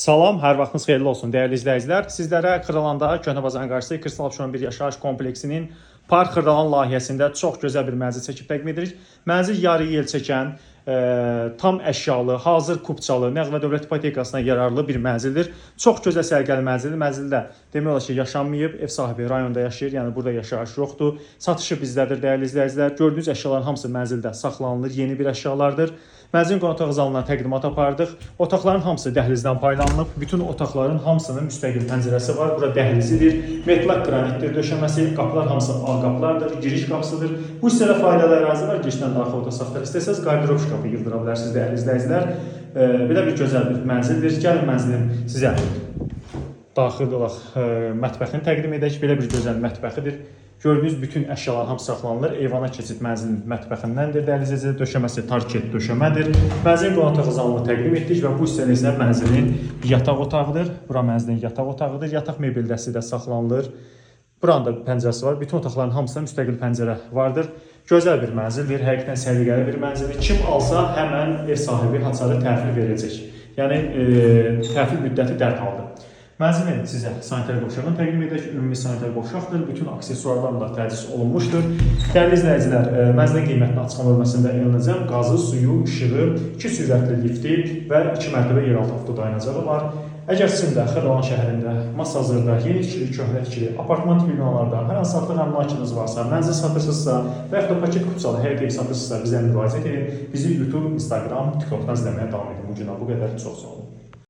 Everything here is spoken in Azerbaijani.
Salam, hər vaxtınız xeyirli olsun dəyərli izləyicilər. Sizlərə Xırdalanda Köhnə Bazarın qarşısı Kristal Opsiyon bir yaşayış kompleksinin Park Xırdalan layihəsində çox gözəl bir mənzil çəkib təqdim edirik. Mənzil yarı yel çəkən, tam əşyalı, hazır kupçalı, nəqd və dövlət ipotekasına yararlı bir mənzildir. Çox gözəl sərgəli mənzildir. Mənzildə demək olar ki, yaşanmayıb, ev sahibi rayonda yaşayır, yəni burada yaşayış yoxdur. Satışı bizdədir dəyərli izləyicilər. Gördüyünüz əşyaların hamısı mənzildə saxlanılır, yeni bir əşyalardır. Mənzilin qonaq otağı zalına təqdimat apardıq. Otaqların hamısı dəhlizdən paylanılıb. Bütün otaqların hamısının müstəqil pəncərəsi var. Bura dəhlizidir. Metlak qranitdir döşəməsi. Qapılar hamısı ağ qapılardır. Giriş qapısıdır. Bu hissədə faydalı ərazi var. Girişdən daxil otaq saxlar istəsəz qardırop şkafı yıldıra bilərsiniz dəyərli izləyicilər. Belə bir gözəl bir mənzildir. Gəlin mənzilin sizə daxil olaq mətbəxini təqdim edək. Belə bir gözəl mətbəxidir. Gördüyünüz bütün əşyalar hamısı saxlanılır. Eyvana keçid mənzilin mətbəxindəndir. Dəhliz izləyicilər döşəməsi tarket döşəmədir. Mənzilin qonaq otağı zalını təqdim etdik və bu hissədə isə mənzilin yataq otağıdır. Bura mənzilin yataq otağıdır. Yataq mebelləsi də saxlanılır. Buranın da pəncərəsi var. Bütün otaqların hamısında müstəqil pəncərə vardır. Gözəl bir mənzildir. Həqiqətən səliqəli bir mənzildir. Kim alsa həmən ev sahibi haçarı təhvil verəcək. Yəni təhvil müddəti dərhaldır. Mənzilin sizə sanitar qovşağını təqdim edək. Ümumi sanitar qovşaqdır. Bütün aksesuarlarla təchiz olunmuşdur. Dəyərli izləyicilər, mənzilin qiymətini açıqlama bölməsində elanacağım. Qazı, suyu, işığı, 2 sürətli lifti və 2 mərtəbə yeraltı avtodayanacağı var. Əgər sizin də Xırdalan şəhərində, Masazırda, yeni tikili, köhnə tikili, apartman binalarda hər hansı satlıq əmlakınız varsa, mənzil satırsınızsa və yaxud da paket kupçalı həyət ev satırsınızsa bizə müraciət edin. Bizi YouTube, Instagram, TikTokdan izləməyə davam edin. Bu günə bu qədər. Çox sağ olun.